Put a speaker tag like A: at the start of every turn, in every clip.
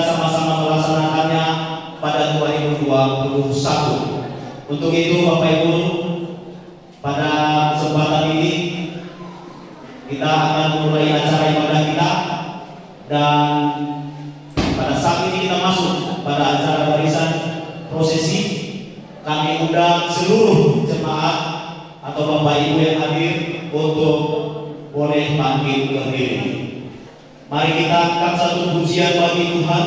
A: sama-sama melaksanakannya pada 2021. Untuk itu Bapak Ibu, pada kesempatan ini kita akan memulai acara ibadah kita, dan pada saat ini kita masuk pada acara barisan prosesi. Kami undang seluruh jemaat atau Bapak Ibu yang hadir untuk boleh bangkit berdiri. Mari kita angkat satu pujian bagi Tuhan,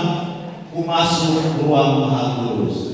A: Ku masuk ruang Maha Kudus.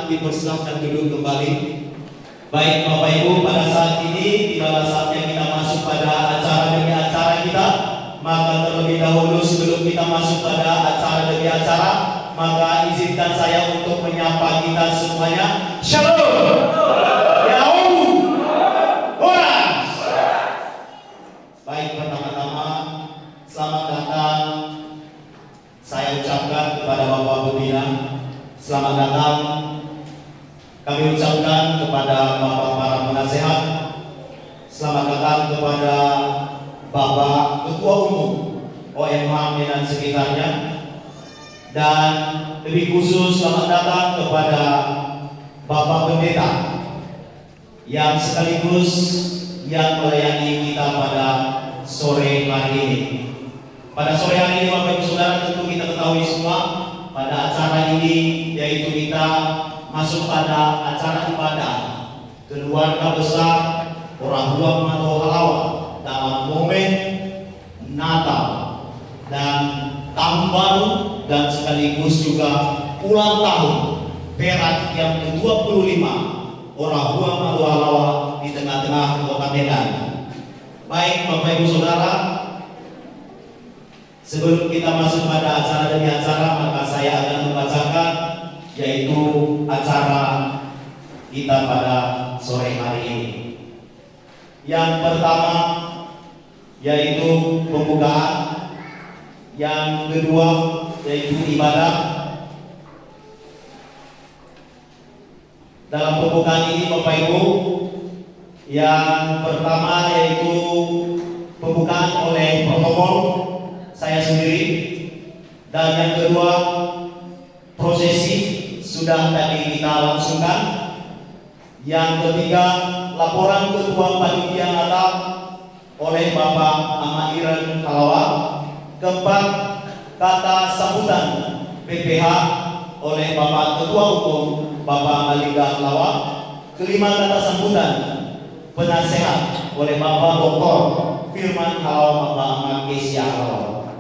A: Dipersilahkan duduk kembali. Baik Bapak Ibu, pada saat ini tibalah saatnya kita masuk pada acara demi acara kita. Maka terlebih dahulu sebelum kita masuk pada acara demi acara, maka izinkan saya untuk menyapa kita semuanya. Shalom. Yahoo. Horas. Baik, pertama-tama selamat datang saya ucapkan kepada Bapak Pembina. Selamat datang kami ucapkan kepada Bapak para penasehat. Selamat datang kepada Bapak Ketua Umum OMH dan sekitarnya. Dan lebih khusus selamat datang kepada Bapak Pendeta yang sekaligus yang melayani kita pada sore hari ini. Pada sore hari ini Bapak Ibu Saudara, tentu kita ketahui semua pada acara ini yaitu kita masuk pada acara ibadah keluarga besar Orang Tua Mato Halawa dalam momen Natal dan Tahun Baru, dan sekaligus juga ulang tahun perak yang ke-25 Orahua Maluhalawa di tengah-tengah Kota Medan. Baik Bapak Ibu Saudara, sebelum kita masuk pada acara demi acara, maka saya akan membacakan yaitu acara kita pada sore hari ini. Yang pertama yaitu pembukaan, yang kedua yaitu ibadah. Dalam pembukaan ini Bapak Ibu, yang pertama yaitu pembukaan oleh protokol saya sendiri, dan yang kedua prosesi sudah tadi kita langsungkan. Yang ketiga laporan ketua panitia Natal oleh Bapak Amairan Halawa. Keempat, kata sambutan PPH oleh Bapak Ketua Hukum Bapak Maliga Halawa. Kelima, kata sambutan penasehat oleh Bapak Dr. Firman Halawa Bapak Ahmad Kesia Halawa.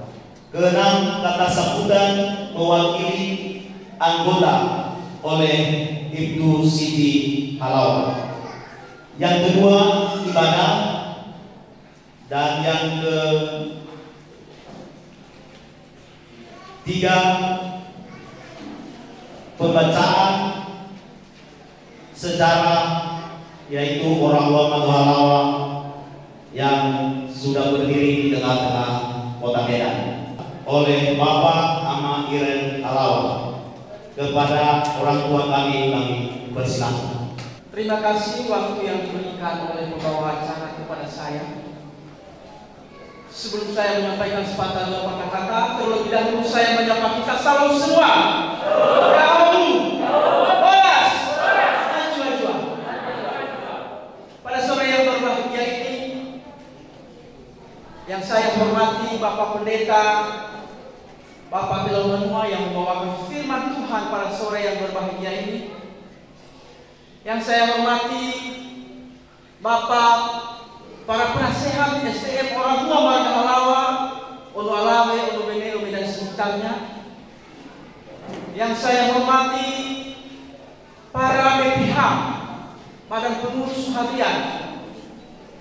A: Keenam, kata sambutan mewakili anggota oleh Ibnu Siti Halawa. Yang kedua, ibadah. Dan yang ketiga, pembacaan sejarah yaitu orang tua Maluhalawa yang sudah berdiri di tengah-tengah Kota Medan oleh Bapak Amairan Halawa. Kepada orang tua kami persilakan.
B: Terima kasih waktu yang diberikan oleh pembawa acara kepada saya. Sebelum saya menyampaikan sepatah dua kata-kata, terlebih dahulu saya menyapa kita salam semua. Dahulu, bolas, maju. Pada sore yang berbahagia ini, yang saya hormati Bapak Pendeta, Bapak Bilal yang membawakan firman Tuhan pada sore yang berbahagia ini. Yang saya hormati Bapak para penasehat STM orang tua Marga Halawa, Ono Alawe, Ono Bene, Ono dan sekitarnya. Yang saya hormati para BPH, Badan Pengurus Harian,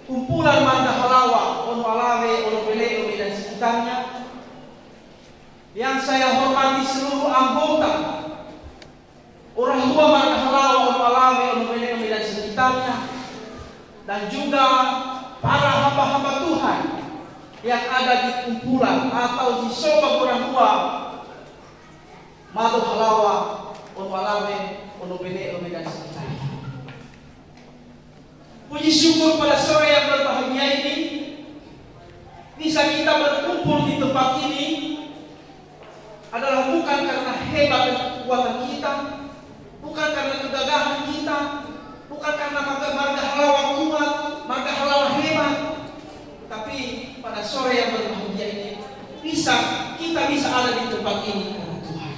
B: kumpulan Marga Halawa, Ono Alawe, Ono Bene, Ono dan sekitarnya. Yang saya hormati seluruh anggota orang tua Marga Halawa, Ono Alawe, Ono Bene, Ono dan sekitarnya, dan juga para hamba-hamba Tuhan yang ada di kumpulan atau di sobat orang tua Malu Halawa, Ono Alawe, Ono Bene, Ono dan sekitarnya. Puji syukur pada sore yang berbahagia ini bisa kita berkumpul di tempat ini adalah bukan karena hebat dan kekuatan kita, bukan karena kegagahan kita, bukan karena Marga Halawa kuat, Marga Halawa hebat, tapi pada sore yang berbahagia ini kita bisa ada di tempat ini karena Tuhan.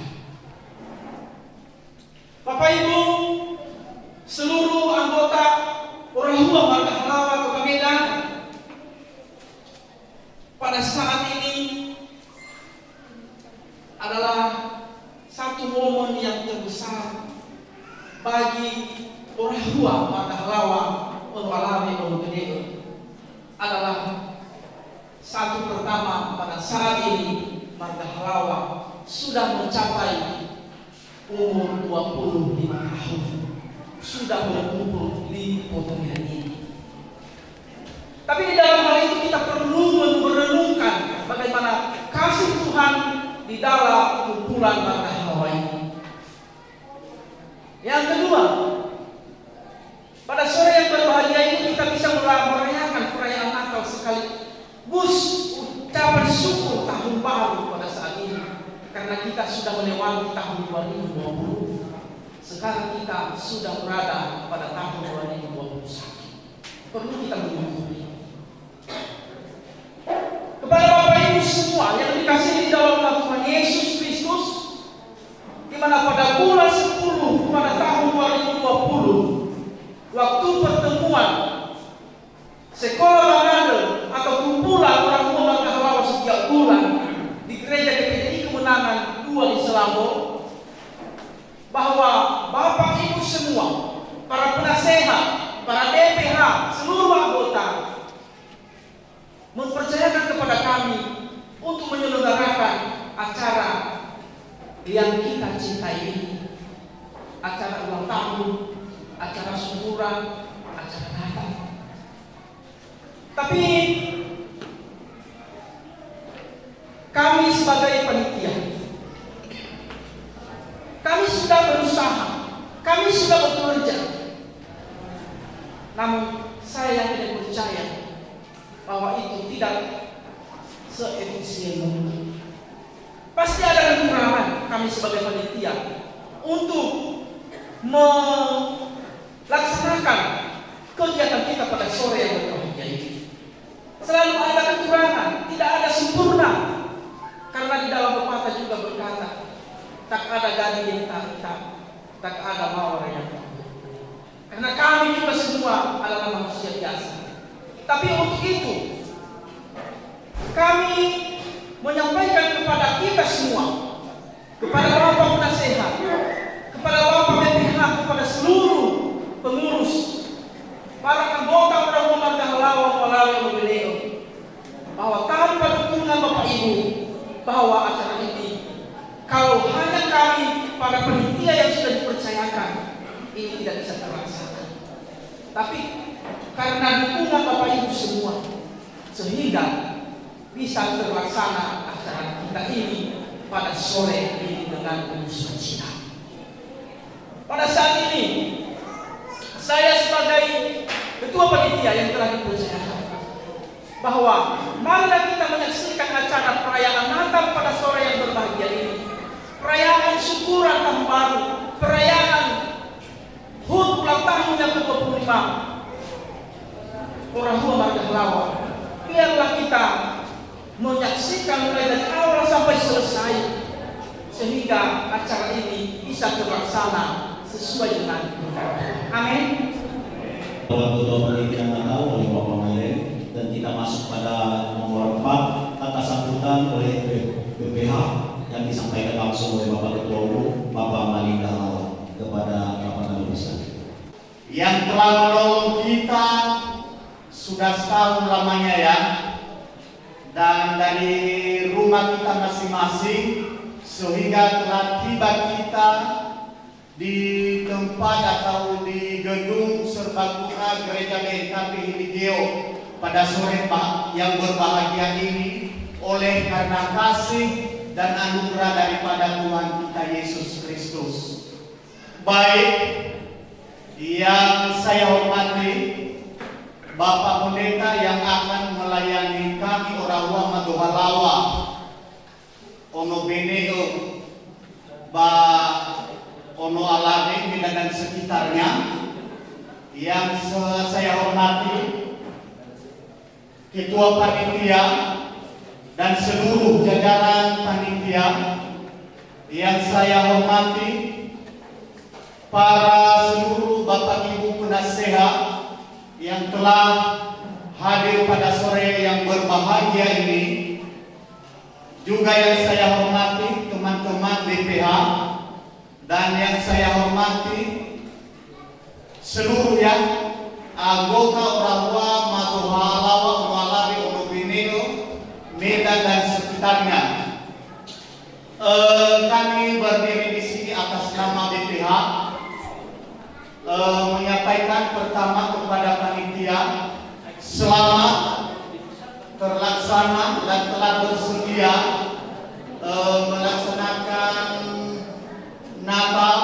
B: Bapak Ibu, seluruh anggota orang tua Marga Halawa Kota Medan, pada saat ini adalah satu momen yang terbesar bagi orang tua Marga Halawa, Ono Alawe, Ono Bene. Adalah satu pertama pada saat ini Marga Halawa sudah mencapai umur 25 tahun, sudah berkumpul di Kota Medan ini. Tapi di dalam hal itu kita perlu merenungkan bagaimana kasih Tuhan di dalam kumpulan Marga Halawa ini. Yang kedua, pada sore yang berbahagia ini kita bisa merayakan perayaan Natal sekaligus ucapan syukur tahun baru pada saat ini, karena kita sudah melewati tahun 2020. Sekarang kita sudah berada pada tahun 2021. Perlu kita mensyukuri. Kepada Bapak Ibu semua yang dikasihi di dalam nama Tuhan Yesus Kristus, di mana pada bulan 10 pada tahun 2020, waktu pertemuan sekolah Bangandel atau kumpulan orang tua Marga Halawa ini. Acara ulang tahun, acara syukuran, acara Natal. Tapi kami sebagai panitia, kami sudah berusaha, kami sudah bekerja. Namun saya tidak percaya bahwa itu tidak seefisien mungkin. Pasti ada kekurangan kami sebagai panitia untuk melaksanakan kegiatan kita pada sore yang berbahagia ini. Selalu ada kekurangan, tidak ada sempurna. Karena di dalam pepatah juga berkata, tak ada gading yang tak hitam, tak ada mawar yang tak. Karena kami juga semua adalah manusia biasa. Tapi untuk itu, kami menyampaikan kepada kita semua, kepada Bapak Penasehat, kepada Bapak BPH, kepada seluruh pengurus, para anggota pada Muhammad Dahlawan Walawi Mobileo, bahwa tanpa dukungan Bapak Ibu, bahwa acara ini, kalau hanya kami para panitia yang sudah dipercayakan, ini tidak bisa terlaksana. Tapi karena dukungan Bapak Ibu semua, sehingga bisa terlaksana acara kita ini pada sore ini dengan penuh sukacita. Pada saat ini, saya sebagai ketua panitia yang telah dipercayakan bahwa marilah kita menyaksikan acara perayaan Natal pada sore yang berbahagia ini, perayaan syukuran tahun baru, perayaan HUT ulang tahun yang ke-25 orang tua Marga Dahlawan. Biarlah kita menyaksikan mulai dari awal sampai selesai, sehingga acara ini bisa terlaksana sesuai dengan amin.
A: Ketua Panitia Natal oleh Bapak Mayer, dan kita masuk pada nomor 4, kata sambutan oleh BPH yang disampaikan langsung oleh Bapak Ketua Umum Bapak Malik Dahlawan kepada Bapak Nabi Besar yang telah menolong kita sudah setahun lamanya ya, dan dari rumah kita masing-masing sehingga telah tiba kita di tempat atau di gedung serbaguna Gereja BNKP Hiligeo pada sore yang berbahagia ini oleh karena kasih dan anugerah daripada Tuhan kita Yesus Kristus. Baik yang saya hormati Bapak Pendeta yang akan melayani kami orang tua Madohalawa Ono Beneo Ba Ono Alade dan sekitarnya, yang saya hormati Ketua Panitia dan seluruh jajaran panitia, yang saya hormati para seluruh Bapak Ibu Penasehat yang telah hadir pada sore yang berbahagia ini, juga yang saya hormati teman-teman BPH, dan yang saya hormati seluruh yang anggota Orawa Madohalawa Walawi Onobineo Medan dan sekitarnya. Kami berdiri di sini atas nama BPH menyampaikan pertama kepada panitia selamat terlaksana dan telah bersedia melaksanakan Natal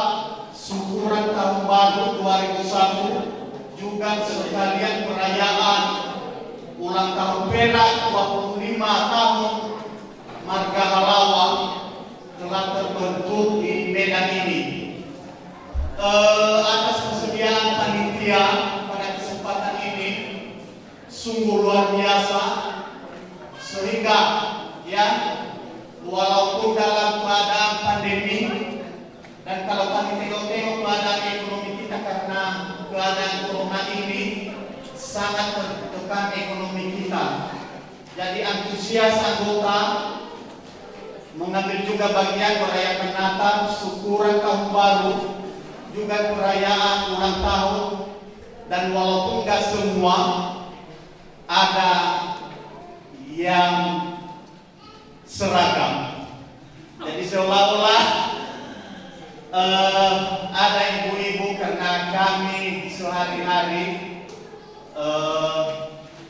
A: syukuran tahun baru 2001, juga sekalian perayaan ulang tahun perak 25 tahun Marga Dahlawan telah terbentuk di Medan ini. Atas kesediaan panitia pada kesempatan ini sungguh luar biasa, sehingga ya walaupun dalam keadaan pandemi, dan kalau kami tengok-tengok keadaan ekonomi kita karena keadaan corona ini sangat tertekan ekonomi kita, jadi antusias anggota mengambil juga bagian merayakan Natal, syukuran tahun baru, juga perayaan ulang tahun, dan walaupun gak semua, ada yang seragam. Jadi seolah-olah hari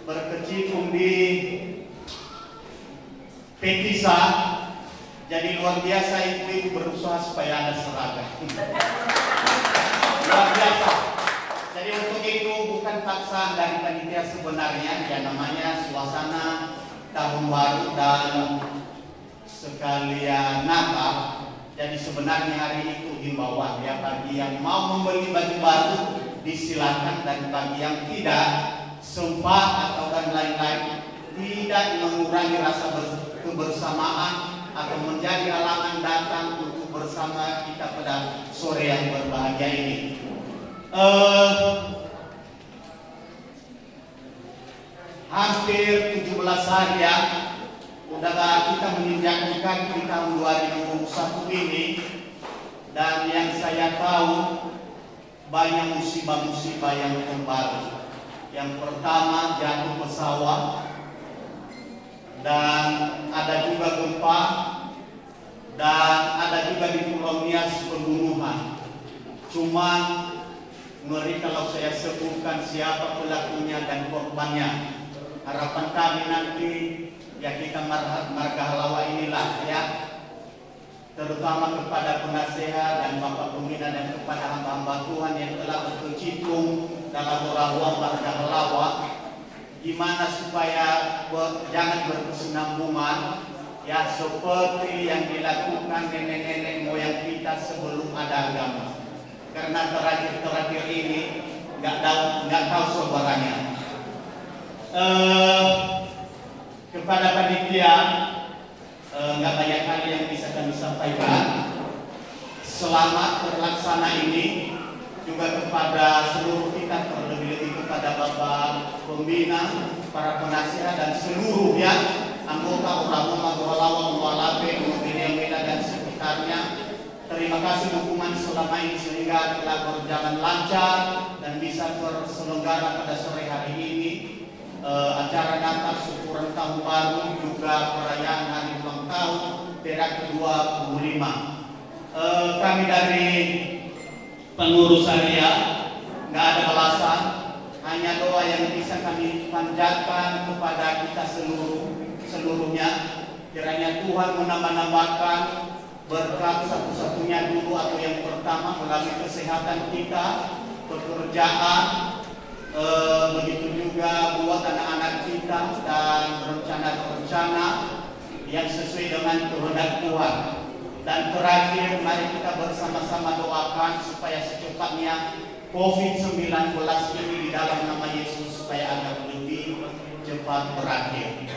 A: berkecimpung di Petisa, jadi luar biasa ibu-ibu berusaha supaya ada seragam. Luar biasa. Jadi untuk itu bukan paksaan dari panitia sebenarnya, ya namanya suasana tahun baru dan sekalian Natal. Jadi sebenarnya hari itu himbauan ya, bagi yang mau membeli baju baru disilakan, dan bagi yang tidak sempat atau dan lain-lain tidak mengurangi rasa kebersamaan atau menjadi halangan datang untuk bersama kita pada sore yang berbahagia ini. Hampir 17 hari ya udah kita menginjakkan kaki di tahun 2021 ini, dan yang saya tahu banyak musibah-musibah yang terbaru. Yang pertama jatuh pesawat, dan ada juga gempa, dan ada juga di Pulau Nias pembunuhan. Cuman ngeri kalau saya sebutkan siapa pelakunya dan korbannya. Harapan kami nanti ya kita marga Halawa inilah ya, terutama kepada penasehat dan Bapak Pembina dan kepada hamba-hamba Tuhan yang telah berkecimpung dalam ruang marga Halawa, gimana supaya jangan berkesinambungan ya seperti yang dilakukan nenek-nenek moyang kita sebelum ada agama. Karena terakhir ini nggak tahu saudaranya. Kepada panitia nggak banyak hal yang bisa kami sampaikan. Selamat terlaksana ini juga kepada seluruh kita, terlebih-lebih kepada Bapak Pembina, para penasihat dan seluruh ya anggota Urama Halawa, Mualabe, Mubina dan sekitarnya. Terima kasih dukungan selama ini sehingga telah berjalan lancar dan bisa terselenggara pada sore hari ini. Acara Natal, syukuran tahun baru, juga perayaan hari ulang tahun perak ke-25. Kami dari pengurus harian nggak ada balasan, hanya doa yang bisa kami panjatkan kepada kita seluruhnya. Kiranya Tuhan menambah-nambahkan berkat satu-satunya dulu atau yang pertama melalui kesehatan kita, pekerjaan, begitu juga buat anak-anak kita dan rencana-rencana yang sesuai dengan kehendak Tuhan. Dan terakhir, mari kita bersama-sama doakan supaya secepatnya COVID-19 ini di dalam nama Yesus supaya agak lebih cepat berakhir.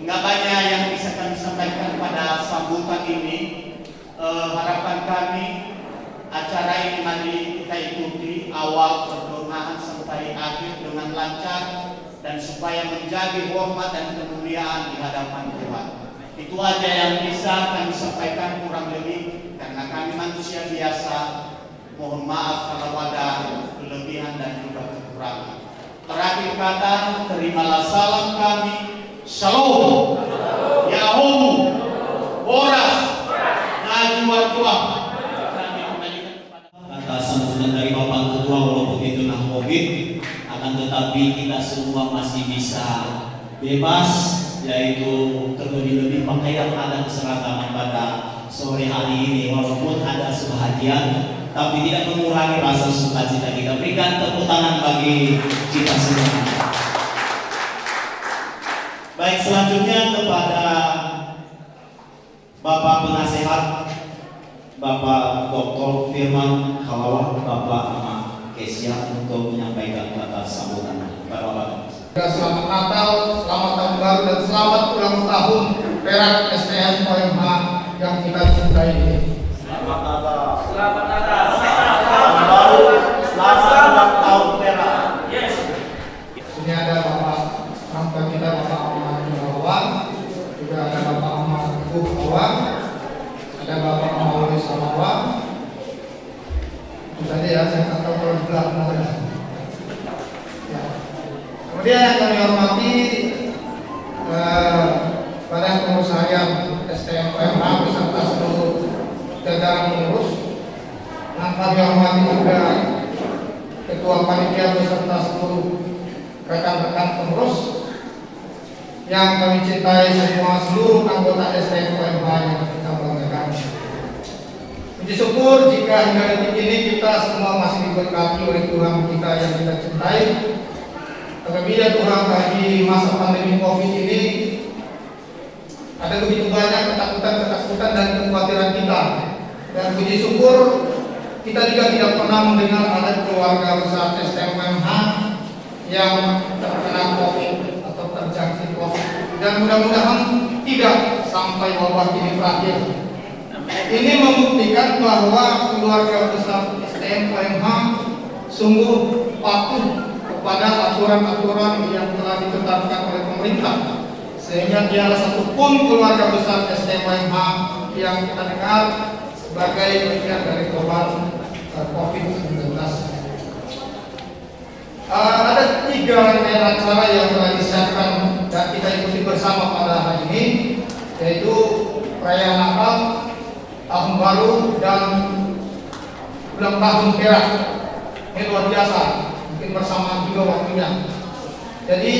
A: Nggak banyak yang bisa kami sampaikan pada sambutan ini. Harapan kami acara ini mari kita ikuti awal pertengahan sampai akhir dengan lancar, dan supaya menjadi hormat dan kemuliaan di hadapan Tuhan. Itu aja yang bisa kami sampaikan, kurang lebih karena kami manusia biasa. Mohon maaf kalau ada kelebihan dan juga kekurangan. Terakhir kata, terimalah salam kami. Shalom. Yahoo. Boras. Najwa Tuhan.
C: Kata sambutan dari Bapak Ketua, walaupun itu COVID, akan tetapi kita semua masih bisa bebas, yaitu terlebih-lebih pakaian adat keseragaman pada sore hari ini. Walaupun ada sebahagian, tapi tidak mengurangi rasa sukacita kita. Berikan tepuk tangan bagi kita semua. Baik, selanjutnya kepada Bapak Penasehat, Bapak Dr. Firman Halawa, Bapak Ahmad Kesia untuk menyampaikan kata sambutan.
D: Selamat Natal, selamat tahun baru, dan selamat ulang tahun perak STM OMH yang kita cintai ini.
C: Selamat Natal.
B: Selamat Natal.
C: Tahun baru, selamat ulang tahun perak.
B: Yes.
D: Ini ada Bapak Rangka kita, Bapak Ahmad Halawan, juga ada Bapak Ahmad Halawan, ada Bapak Ahmad Halawan. Itu tadi ya, saya kata kalau di belakang ada. Kemudian yang kami hormati para pengurus harian STM OMH beserta seluruh jajaran pengurus. Yang kami hormati juga Ketua Panitia beserta seluruh rekan-rekan pengurus yang kami cintai semua, seluruh anggota STMPMH yang kita banggakan. Puji syukur jika hingga detik ini kita semua masih diberkati oleh Tuhan kita yang kita cintai. Terlebih ya Tuhan, bagi masa pandemi COVID ini ada begitu banyak ketakutan dan kekhawatiran kita. Dan puji syukur kita juga tidak pernah mendengar ada keluarga besar STMPMH yang terkena COVID atau terjangkit COVID. Dan mudah-mudahan tidak sampai wabah ini berakhir. Ini membuktikan bahwa keluarga besar STMPMH sungguh patuh kepada aturan-aturan yang telah ditetapkan oleh pemerintah, sehingga tiada satupun keluarga besar STMPMH yang kita dengar sebagai bagian dari korban COVID-19. Ada 3 rangkaian acara yang telah disiapkan dan kita ikuti bersama pada hari ini, yaitu perayaan Natal, Tahun Baru, dan ulang tahun perak. Ini luar biasa, mungkin bersamaan juga waktunya. Jadi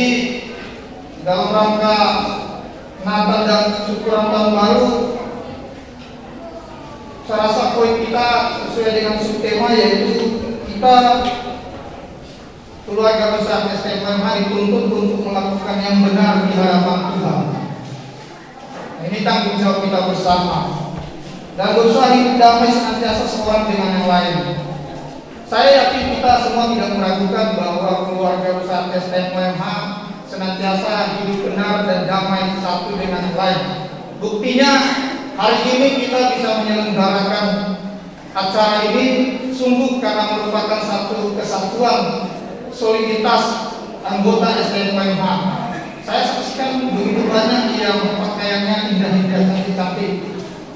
D: dalam rangka Natal dan syukuran Tahun Baru, saya rasa poin kita sesuai dengan subtema, yaitu kita keluarga besar STMPMH dituntut untuk melakukan yang benar di hadapan Tuhan. Nah, ini tanggung jawab kita bersama. Dan berusaha hidup damai senantiasa seorang dengan yang lain. Saya yakin kita semua tidak meragukan bahwa keluarga besar STMPMH senantiasa hidup benar dan damai satu dengan yang lain. Buktinya hari ini kita bisa menyelenggarakan acara ini sungguh karena merupakan satu kesatuan soliditas anggota STMPMH. Saya saksikan begitu banyak yang pakaiannya indah-indah, cantik-cantik,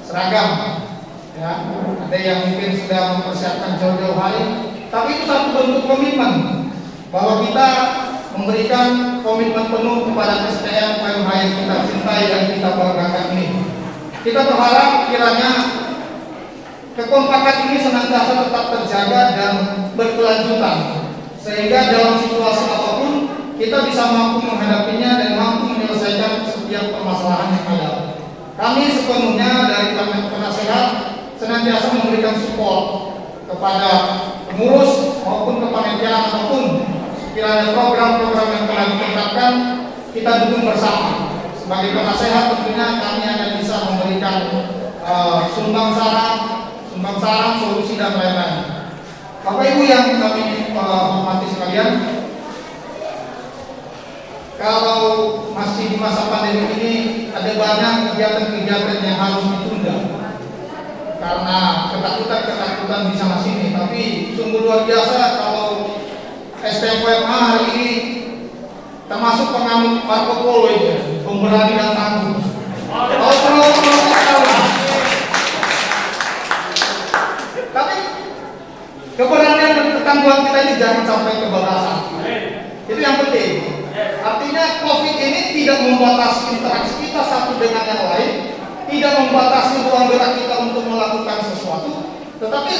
D: seragam, ya. Ada yang mungkin sudah mempersiapkan jauh-jauh hari, tapi itu satu bentuk komitmen bahwa kita memberikan komitmen penuh kepada STMPMH yang kita cintai dan kita banggakan ini. Kita berharap kiranya kekompakan ini senantiasa tetap terjaga dan berkelanjutan, sehingga dalam situasi apapun kita bisa mampu menghadapinya dan mampu menyelesaikan setiap permasalahan yang ada. Kami sepenuhnya dari penasehat senantiasa memberikan support kepada pengurus maupun kepanitiaan ataupun sekiranya program-program yang telah ditetapkan kita dukung bersama. Sebagai penasehat tentunya kami akan bisa memberikan sumbang saran, solusi dan lain-lain. Bapak Ibu yang kami hormati sekalian, kalau masih di masa pandemi ini ada banyak kegiatan-kegiatan yang harus ditunda karena ketakutan di sana sini. Tapi sungguh luar biasa kalau STMPMH hari ini termasuk penganut Marco Polo ini, pemberani dan tangguh. Tapi keberanian dan ketangguhan kita ini jangan sampai kebablasan. Itu yang penting. Artinya COVID ini tidak membatasi interaksi kita satu dengan yang lain, tidak membatasi ruang gerak kita untuk melakukan sesuatu, tetapi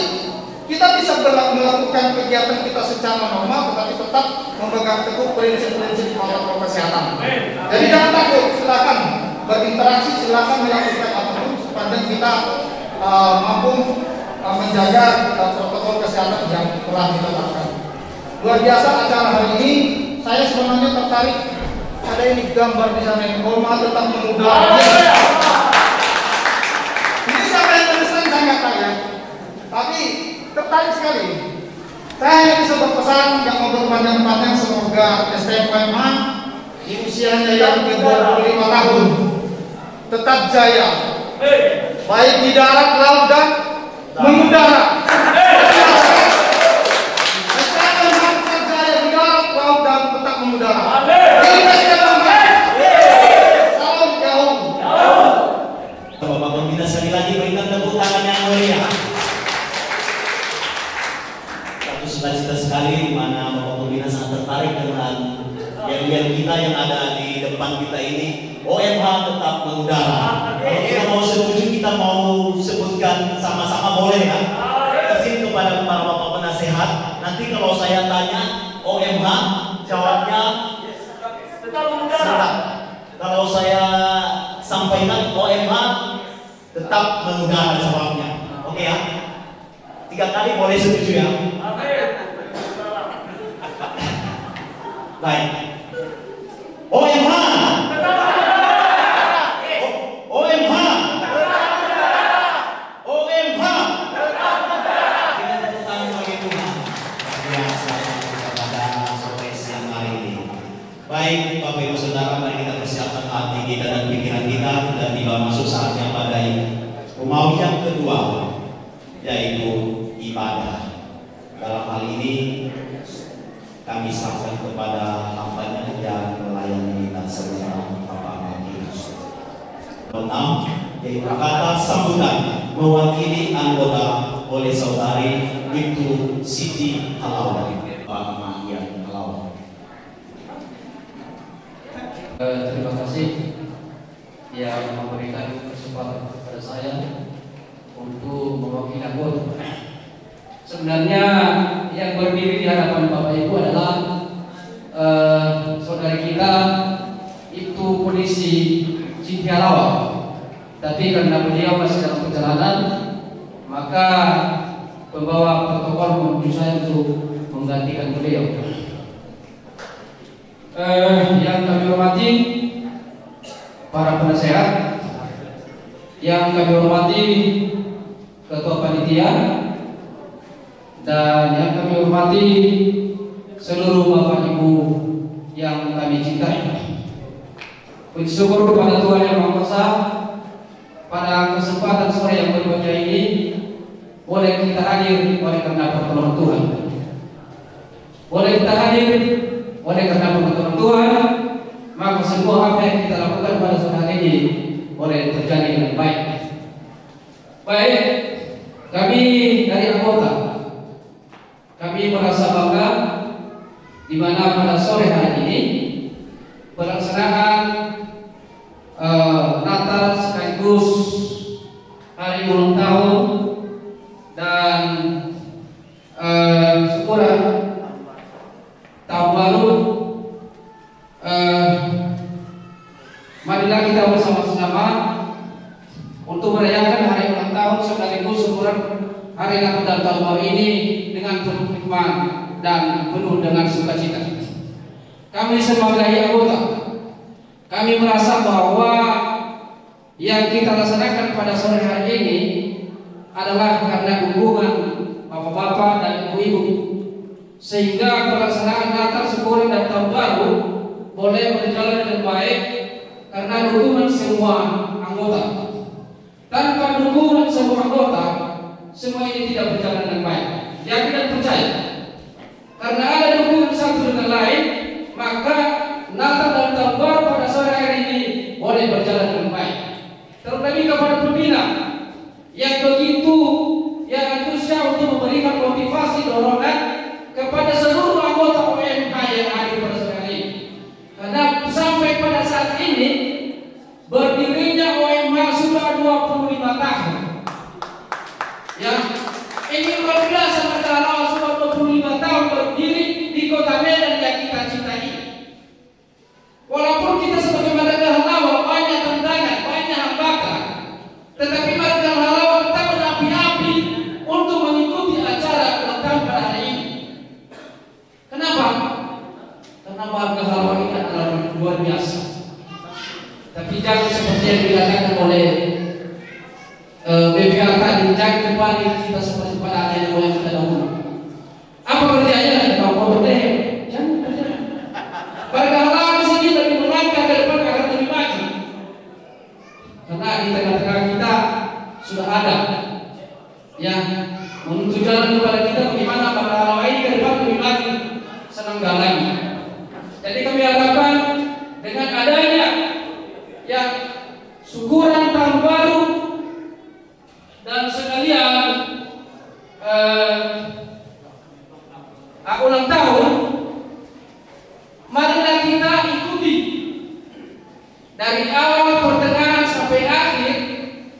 D: kita bisa melakukan kegiatan kita secara normal, tetapi tetap memegang teguh prinsip-prinsip protokol kesehatan. Jadi jangan takut, silakan berinteraksi, silakan melakukan apapun sepanjang kita mampu menjaga protokol kesehatan yang telah ditetapkan. Luar biasa acara hari ini. Saya sebenarnya tertarik, ada ini gambar di sana yang hormat tetap mengudara. Ini siapa yang menuliskan saya nggak tahu ya, tapi tertarik sekali. Saya hanya bisa berpesan yang mau berpanjang-panjang, semoga STMPMH di usianya yang ke-25 tahun tetap jaya, baik di darat, laut dan mengudara.
C: Bapak Pembina sekali lagi berikan tepuk tangan yang mulia. Satu sukacita sekali di mana Bapak Pembina sangat tertarik dengan yang kita yang ada di depan kita ini. OMH tetap mengudara. Kalau kita mau setuju, kita mau sebutkan sama-sama boleh kan? Izin kepada para bapak penasehat. Nanti kalau saya tanya
A: OMH tetap menggunakan jawabnya. Oke ya? 3 kali boleh setuju ya? Baik. OMH. OMH. OMH. Kita tepuk tangan bagi Tuhan. Biasa kepada sore siang hari ini. Baik, Bapak Ibu Saudara, mari kita persiapkan hati kita dan pikiran kita dan tiba masuk saatnya pada Romawi yang kedua, yaitu ibadah. Dalam hal ini kami serahkan kepada hambanya yang melayani kita sebagai Bapak Martinus. 6, yaitu kata sambutan mewakili anggota oleh saudari Ibtu Siti Halawan, Pak Mahian Halawan.
E: Terima kasih yang memberikan kesempatan kepada saya untuk mewakili anggota. Sebenarnya yang berdiri di hadapan Bapak Ibu adalah saudari kita itu polisi Siti Halawan. Tapi karena beliau masih dalam perjalanan, maka pembawa protokol menuju saya untuk menggantikan beliau. Yang kami hormati para penasehat, yang kami hormati ketua panitia, dan yang kami hormati seluruh Bapak Ibu yang kami cintai. Puji syukur kepada Tuhan Yang Maha Kuasa, pada kesempatan sore yang berbahagia ini boleh kita hadir oleh karena pertolongan Tuhan. Boleh kita hadir oleh karena pertolongan Tuhan, maka semua apa yang kita lakukan pada sore hari ini boleh terjadi dengan baik. Baik, kami dari anggota, kami merasa bangga di mana pada sore hari ini pelaksanaan Natal sekaligus hari ulang tahun dan syukuran tahun baru. Marilah kita bersama-sama untuk merayakan hari ulang tahun sekaligus syukuran hari Natal dan tahun baru ini dengan penuh hikmat dan penuh dengan sukacita. Kami sebagai anggota, kami merasa bahwa yang kita laksanakan pada sore hari ini adalah karena dukungan bapak-bapak dan ibu-ibu, sehingga pelaksanaan Natal, syukuran dan tahun baru boleh berjalan dengan baik karena dukungan semua anggota. Tanpa dukungan semua anggota, semua ini tidak berjalan dengan baik. Yakin dan percaya, karena ada dukungan satu dengan lain, maka Natal dan tahun baru pada sore hari ini boleh berjalan dengan baik. Terlebih kepada pembina yang begitu antusias untuk memberikan motivasi dorongan kepada seluruh anggota OMH yang hadir pada sore hari ini. Karena sampai pada saat ini berdirinya OMH sudah 25 tahun. Ya, ini luar biasa karena sudah 25 tahun berdiri di Kota Medan yang kita cintai. Walaupun kita sebagai warga Halawan banyak tantangan, banyak hambatan, tetapi warga Halawan tetap berapi-api untuk mengikuti acara ulang tahun pada hari ini. Kenapa? Karena warga Halawan ini adalah luar biasa. Tapi jangan seperti yang dikatakan oleh BPH tadi, jangan kembali kita seperti pada adanya yang kita dahulu. Apa kerjanya? Kalau mau berdeh, jangan kerja. Warga Halawan sini lebih melangkah ke depan agar lebih maju. Karena di tengah-tengah kita sudah ada yang menuju jalan kepada kita bagaimana warga Halawan ini ke depan lebih maju, senang lagi. Jadi kami harapkan dengan adanya yang syukuran tahun baru dan sekalian ulang tahun, marilah kita ikuti dari awal, pertengahan sampai akhir.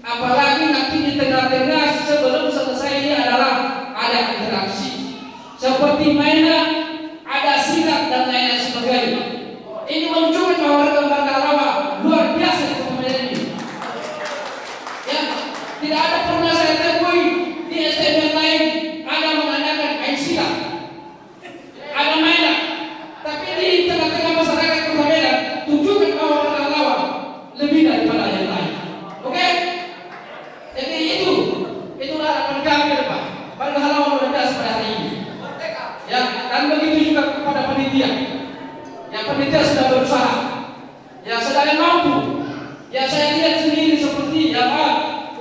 E: Apalagi nanti di tengah-tengah sebelum selesai ini adalah ada interaksi seperti mainan, ada silat Tidak ada pernah saya temui di STM yang lain ada mengadakan kain silat, ada mainan. Tapi di tengah-tengah masyarakat Kota Medan tunjukkan bahwa relawan lebih daripada yang lain. Oke? Jadi itulah harapan kami ke depan. Pada relawan luar biasa pada hari ini. Ya, dan begitu juga kepada panitia. Yang panitia sudah berusaha. Ya, sedang mampu. Ya, saya lihat sendiri seperti ya Pak,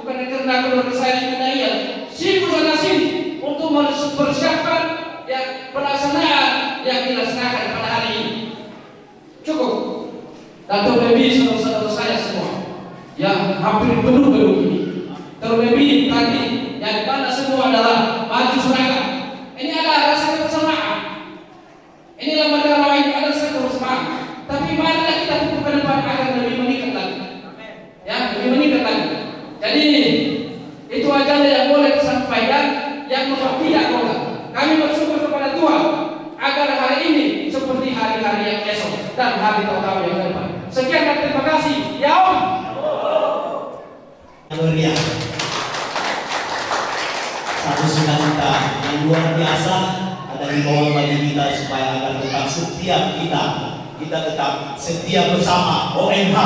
E: bukan karena keluarga saya di Minaya, sibuk sana sini untuk mempersiapkan ya pelaksanaan yang dilaksanakan pada hari ini. Cukup. Dan terlebih saudara-saudara saya semua yang hampir penuh gedung ini. Terlebih tadi yang mana semua adalah baju seragam. Ini ada rasa kebersamaan. Ini lembaga lain ada rasa kebersamaan. Tapi marilah kita fokus ke depan agar lebih meningkat lagi. Ya, lebih meningkat lagi. Jadi itu aja yang boleh disampaikan yang mempertidak kota. Kami bersyukur kepada Tuhan agar hari ini seperti hari-hari yang esok dan hari tahu-tahu yang ke depan. Sekian dan terima kasih. Ya Om.
C: Meriah. Satu sukacita yang luar biasa ada himbauan bagi kita supaya agar tetap setia kita tetap setia bersama OMH.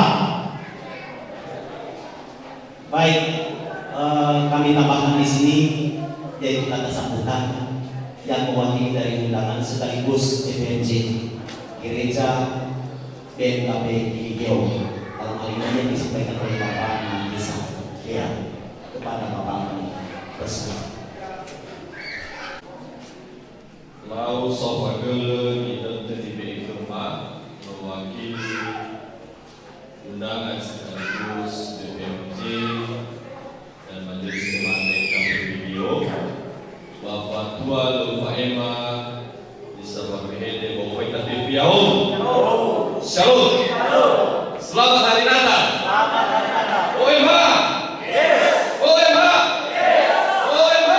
C: Baik, kami tambahkan di sini yaitu kata sambutan yang mewakili dari undangan sekaligus FMJ Gereja BMKP Gigio. Dalam hal ini yang disampaikan oleh Bapak Nisa. Ya, kepada Bapak tersebut.
F: Lau sopagel identiti firma mewakili undangan sekaligus BPMJ dan Majelis Jemaat BMKP Video, Bapak Tua Lufa Ema disertai PHD Bapak Tatif Yaum. Shalom. Selamat Hari Natal. OMH. OMH. OMH.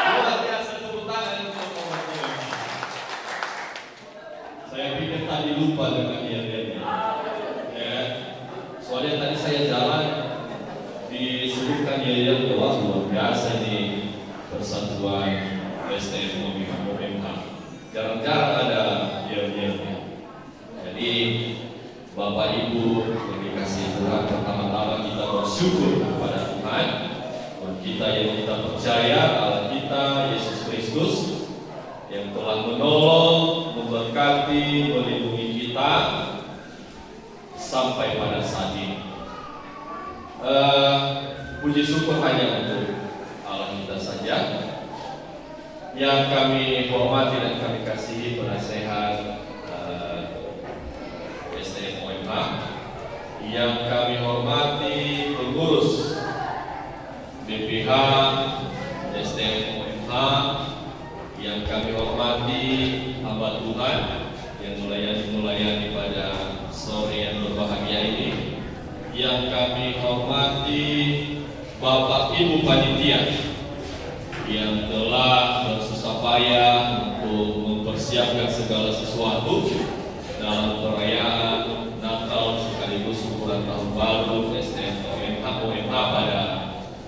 F: Luar biasa, tepuk tangan untuk OMH. Saya pikir tadi lupa dengan dia. Ya, soalnya tadi saya jalan disebutkan dia wah luar biasa di Persatuan STM OMH. Jarang-jarang ada dia. Jadi Bapak Ibu yang dikasih Tuhan, pertama-tama kita bersyukur kepada Tuhan. Kita yang kita percaya Allah kita Yesus Kristus yang telah menolong, memberkati, melindungi kita sampai pada saat ini. Puji syukur hanya untuk Allah kita saja. Yang kami hormati dan kami kasihi penasehat STM OMH, yang kami hormati pengurus BPH STM OMH, yang kami hormati hamba Tuhan yang melayani pada sore yang berbahagia ini, yang kami hormati Bapak Ibu panitia yang telah bersusah payah untuk mempersiapkan segala sesuatu dalam perayaan Natal sekaligus syukuran tahun baru STM OMH pada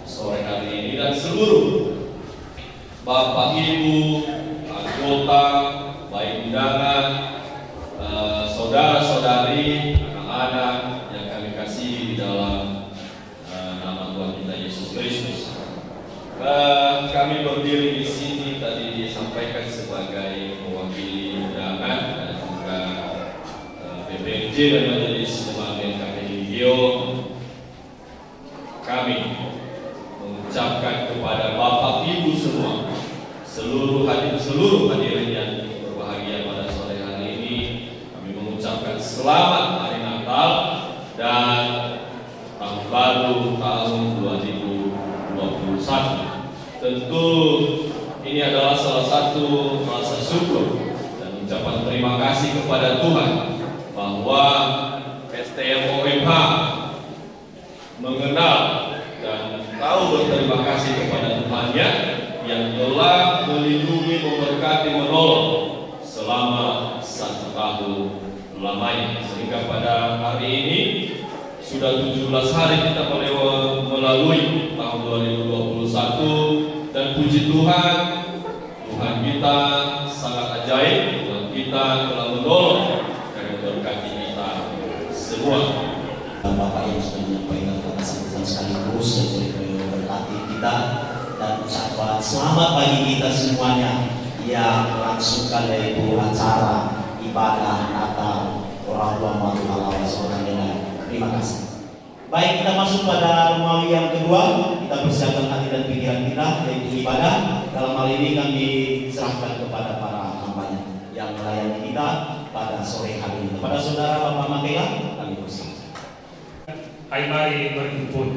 F: sore hari ini, dan seluruh Bapak Ibu anggota baik undangan, saudara-saudari, anak-anak yang kami kasih di dalam nama Tuhan kita Yesus Kristus. Kami berdiri di sini tadi disampaikan sebagai mewakili undangan dan juga BPMJ dan Majelis Jemaat BMKP Gigio. Kami mengucapkan kepada Bapak Ibu semua, seluruh hadirin yang berbahagia pada sore hari ini, kami mengucapkan selamat Hari Natal dan Tahun Baru tahun 2021. Tentu ini adalah salah satu rasa syukur dan ucapan terima kasih kepada Tuhan bahwa STM OMH mengenal dan tahu berterima kasih kepada Tuhannya yang telah melindungi, memberkati, menolong selama 1 tahun lamanya, sehingga pada hari ini sudah 17 hari kita melewati melalui tahun 2021, dan puji Tuhan, Tuhan kita sangat ajaib. Tuhan kita telah menolong dan memberkati kita semua.
C: Bapak yang sudah menyampaikan kata sambutan sekaligus yang memberkati kita, dan ucapan selamat bagi kita semuanya yang melangsungkan yaitu acara ibadah Natal orang tua Maha Allah SWT. Terima kasih. Baik, kita masuk pada Romawi yang kedua. Kita persiapkan hati dan pikiran kita yaitu ibadah. Dalam hal ini kami serahkan kepada para hambanya yang melayani kita pada sore hari ini. Kepada saudara Bapak Makela, kami persilakan.
G: Hai, mari berhimpun.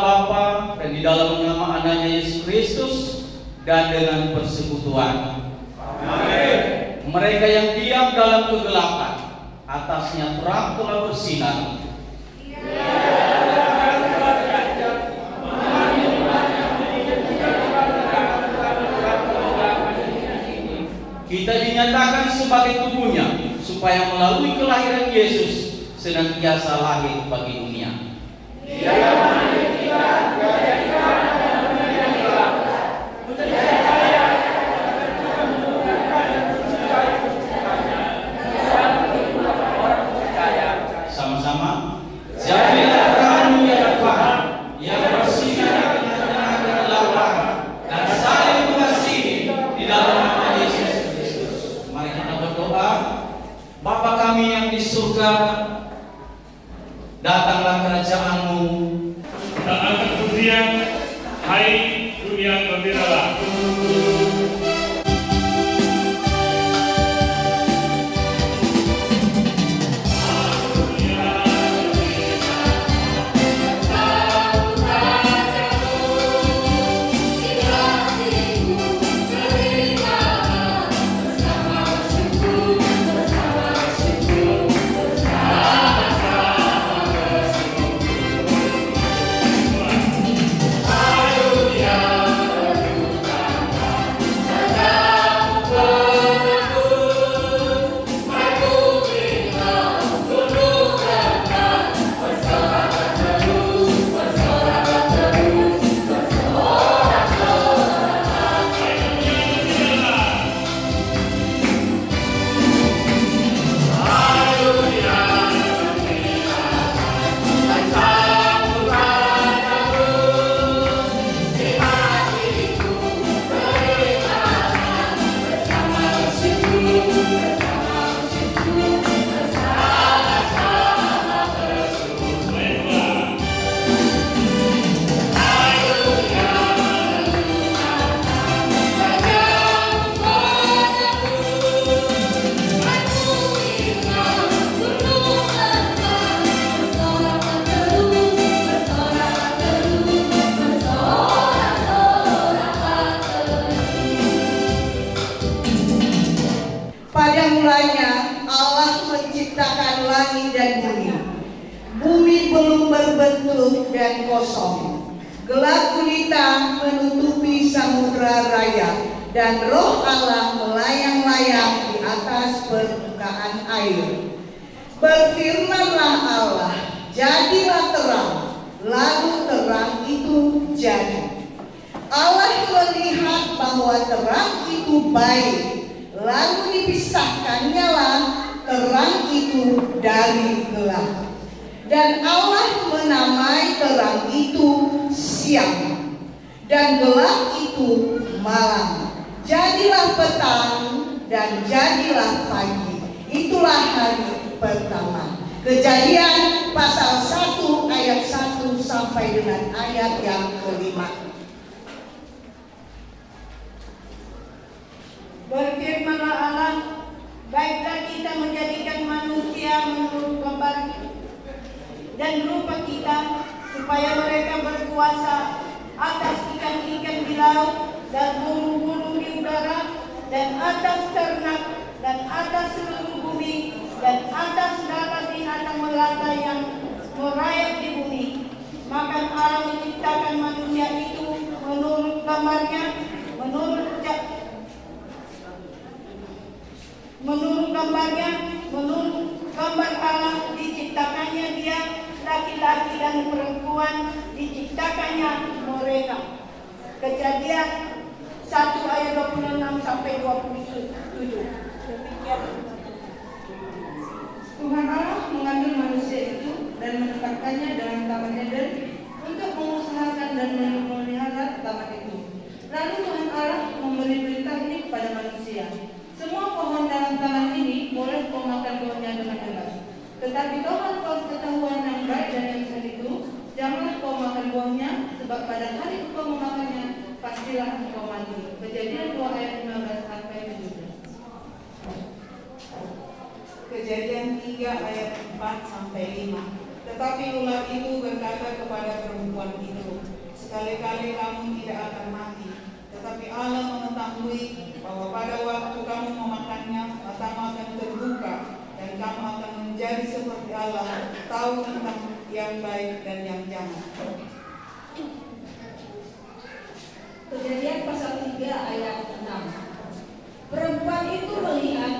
E: Bapa dan di dalam nama anaknya Yesus Kristus dan dengan persekutuan. Amin. Mereka yang diam dalam kegelapan, atasnya terang telah bersinar. Kita dinyatakan sebagai tubuhnya, supaya melalui kelahiran Yesus senantiasa lahir bagi dunia. Sama-sama. Jadilah kamu yang Tuhan, yang bersinar di tengah kegelapan dan saling mengasihi di dalam nama Yesus Kristus. Mari kita berdoa. Bapa kami yang di surga, datanglah kerajaan-Mu.
G: Tak akan kemudian, hai dunia gembiralah.
H: Hallelujah. berbentuk dan kosong. Gelap gulita menutupi samudra raya, dan Roh Allah melayang-layang di atas permukaan air. Berfirmanlah Allah, jadilah terang, lalu terang itu jadi. Allah melihat bahwa terang itu baik, lalu dipisahkannya lah terang itu dari gelap. Dan Allah menamai terang itu siang, dan gelap itu malam. Jadilah petang dan jadilah pagi. Itulah hari pertama. Kejadian pasal 1 ayat 1 sampai dengan ayat yang kelima.
I: Berfirmanlah Allah, baiklah kita menjadikan manusia menurut gambar dan rupa kita, supaya mereka berkuasa atas ikan-ikan di laut dan burung-burung di udara, dan atas ternak, dan atas seluruh bumi, dan atas segala binatang melata yang merayap di bumi. Maka Allah menciptakan manusia itu menurut gambarnya, menurut gambar Allah diciptakannya dia, laki-laki dan perempuan diciptakannya mereka. Kejadian 1 ayat 26 sampai 27. Demikian.
J: Tuhan Allah mengambil manusia itu dan menempatkannya dalam Taman Eden untuk mengusahakan dan memelihara taman itu. Lalu Tuhan Allah memberi perintah ini kepada manusia. Semua pohon dalam taman ini boleh kau makan buahnya dengan bebas. Tetapi Tuhan kau ketahuan yang baik dan yang jahat itu, janganlah kau makan buahnya, sebab pada hari kau memakannya, pastilah engkau mati. Kejadian 2 ayat 15 sampai 17.
I: Kejadian 3 ayat 4 sampai 5. Tetapi ular itu berkata kepada perempuan itu, sekali-kali kamu tidak akan mati. Tetapi Allah mengetahui bahwa pada waktu kamu memakannya, matamu akan terbuka, dan kamu akan menjadi seperti Allah, tahu tentang yang baik dan yang jahat.
K: Kejadian pasal 3 ayat 6. Perempuan itu melihat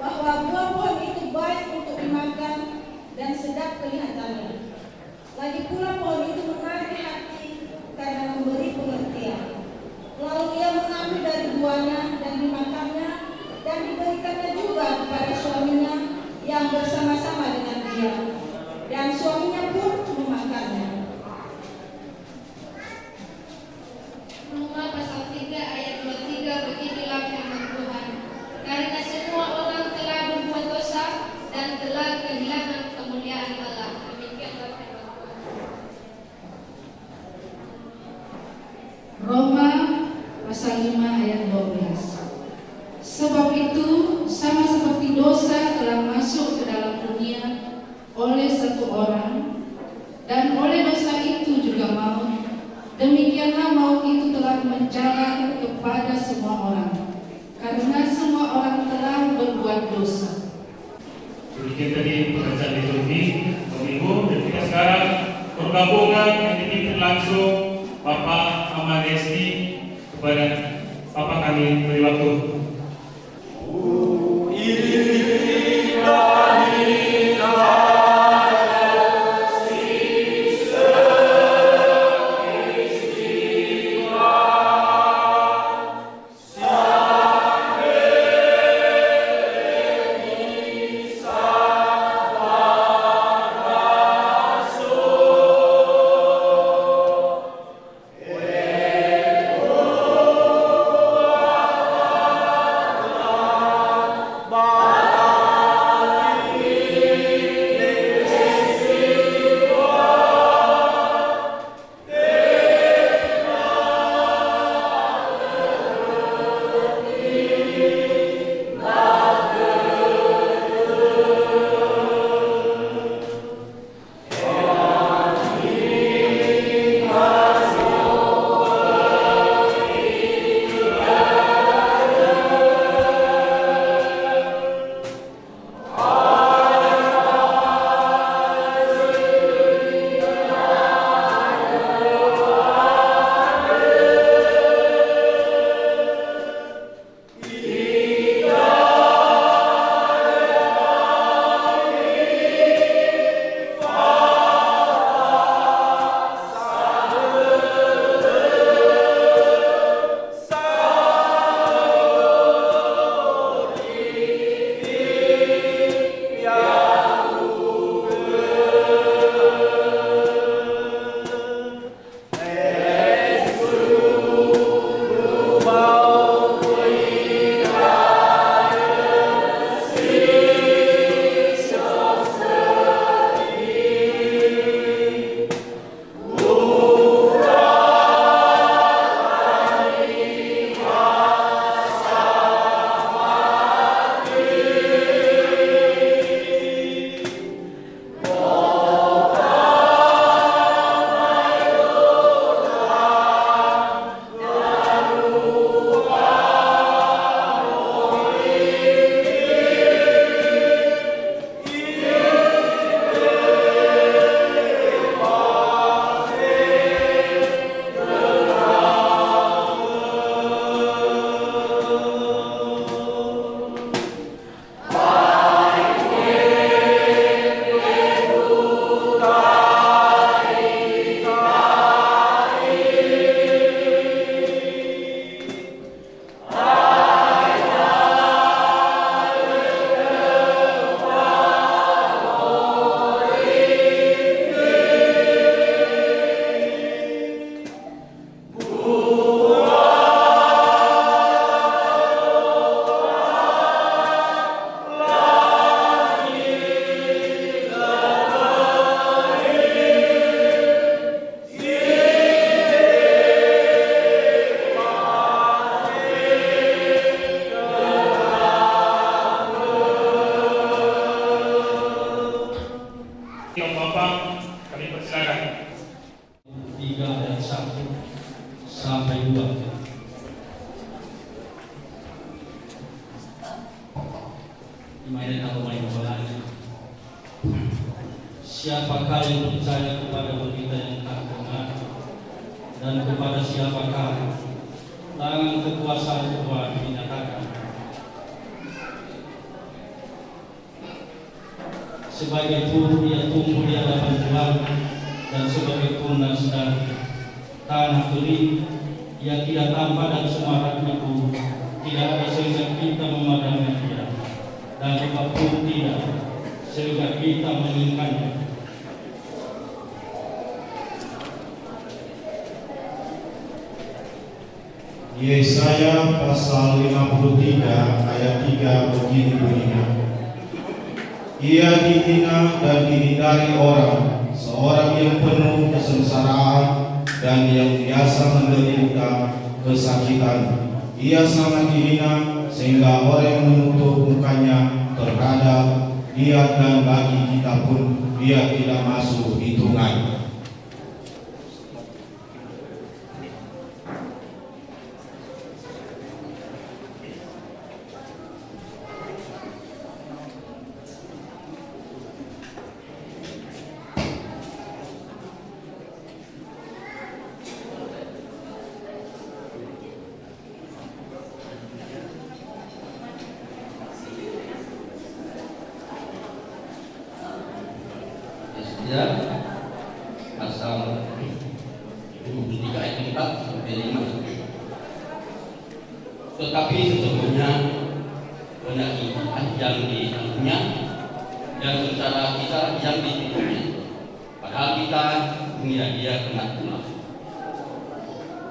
K: bahwa buah-buah itu baik untuk dimakan dan sedap kelihatannya. Lagi pula pohon itu menarik hati karena memberi pengertian. Lalu ia mengambil dari buahnya dan dimakannya, dan diberikannya juga kepada suaminya yang bersama-sama dengan dia, dan suaminya pun memakannya.
L: Roma pasal 3 ayat 23, beginilah firman Tuhan. Karena semua orang telah berbuat dosa dan telah kehilangan kemuliaan Allah. Demikianlah firman Tuhan.
J: Roma pasal 5 ayat 12. Sebab itu, sama seperti dosa telah masuk ke dalam dunia oleh satu orang, dan oleh dosa itu juga maut, demikianlah maut itu telah menjalar kepada semua orang, karena semua orang telah berbuat dosa.
G: Demikian tadi pembacaan liturgi Minggu, dan kita sekarang pergabungan yang dipimpin langsung Bapak Ahmad Resti kepada Bapak kami beri waktu.
M: sampai 2. Dimana kalau main bola ini? Siapakah yang percaya kepada berita yang tak benar, dan kepada siapakah tangan kekuasaan Tuhan dinyatakan? Sebagai buruh ia tumbuh di hadapan Tuhan, dan sebagai tunas dan tanah kering ia tidak tampak dan semarak itu tidak ada sehingga kita memadamkan dia, dan apapun tidak sehingga kita menginginkannya.
A: Yesaya pasal 53 ayat 3 begini bunyinya. Ia dihina dan dihindari orang, seorang yang penuh kesengsaraan dan yang biasa menderita kesakitan. Ia sangat dihina sehingga orang yang menutup mukanya terhadap dia, dan bagi kita pun dia tidak masuk hitungan.
E: Ya, pasal 23 ayat 4 sampai 5. Tetapi sesungguhnya banyak iman yang ditangguhnya dan sengsara kita yang ditangguhnya. Padahal kita mengira dia kena tulah,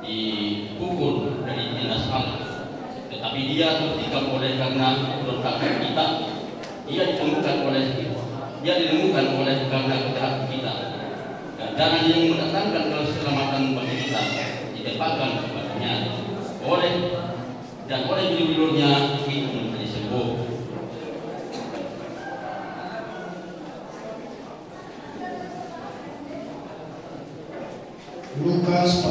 E: dipukul dari dinas Allah. Tetapi dia tertikam oleh karena kerontakan kita. Dia ditemukan oleh karena kejahatan kita, dan darah yang mendatangkan keselamatan bagi kita ditempatkan kepadanya. Oleh bilur-bilurnya kita menjadi sembuh.
D: Lukas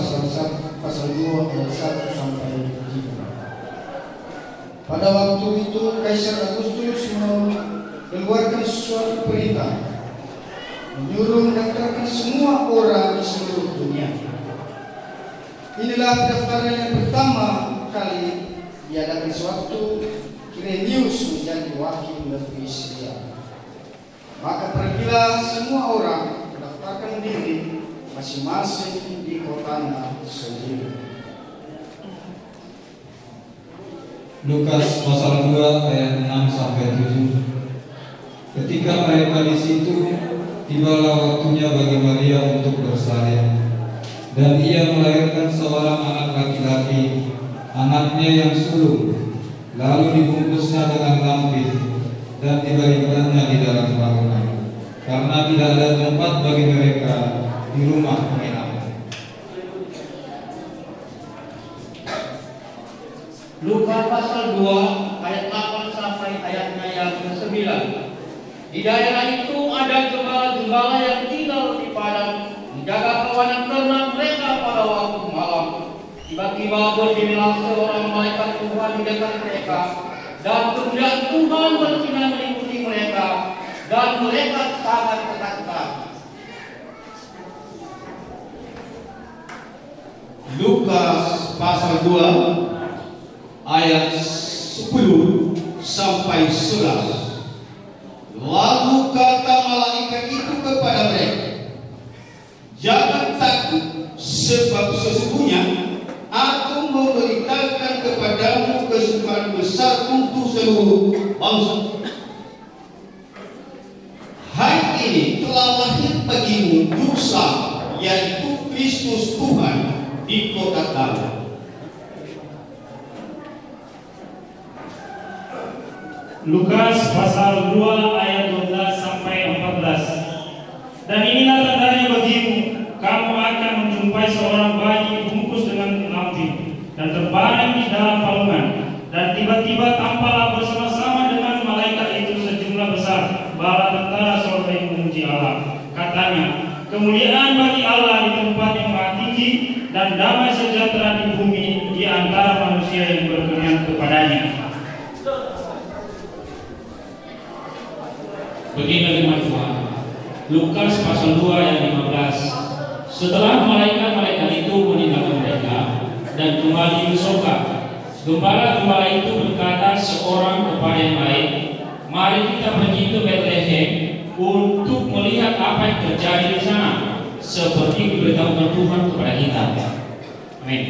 D: pasal 2 ayat 1 sampai 3. Pada waktu itu Kaisar Agustus mengeluarkan suatu perintah menyuruh mendaftarkan semua orang di seluruh dunia. Inilah pendaftaran yang pertama kali diadakan sewaktu Kirenius menjadi wakil negeri Syria. Maka pergilah semua orang mendaftarkan diri masing-masing di kotanya sendiri.
N: Lukas pasal 2 ayat 6 sampai 7. Ketika mereka di situ, tibalah waktunya bagi Maria untuk bersalin, dan ia melahirkan seorang anak laki-laki, anaknya yang sulung. Lalu dibungkusnya dengan lampin dan diberikannya di dalam bangunan, karena tidak ada tempat bagi mereka di rumah penginapan.
E: Lukas pasal 2 ayat 8 sampai ayatnya yang ke-9. Di daerah itu ada gembala-gembala yang tinggal di padang, menjaga kawanan ternak mereka pada waktu malam. Tiba-tiba berdirilah seorang malaikat Tuhan di dekat mereka, dan kemudian Tuhan bersinar meliputi mereka, dan mereka sangat ketakutan.
C: Lukas pasal 2 ayat 10 sampai 11. Lalu kata malaikat itu kepada mereka, jangan takut, sebab sesungguhnya aku memberitakan kepadamu kesukaan besar untuk seluruh bangsa. Hari ini telah lahir bagimu Juru Selamat, yaitu Kristus Tuhan, di kota Daud.
G: Lukas pasal 2 ayat 12 sampai 14. Dan inilah tandanya bagimu, kamu akan menjumpai seorang bayi dibungkus dengan lampin dan terbaring di dalam palungan. Dan tiba-tiba tampaklah bersama-sama dengan malaikat itu sejumlah besar bala tentara sorga yang memuji Allah. Katanya, kemuliaan bagi Allah di tempat yang maha tinggi, dan damai sejahtera di bumi
M: Lukas pasal 2 ayat 15. Setelah malaikat-malaikat itu meninggalkan mereka dan kembali ke Sorga, gembala-gembala itu berkata seorang kepada yang lain, mari kita pergi ke Bethlehem untuk melihat apa yang terjadi di sana, seperti diberitahukan Tuhan kepada kita. Amin.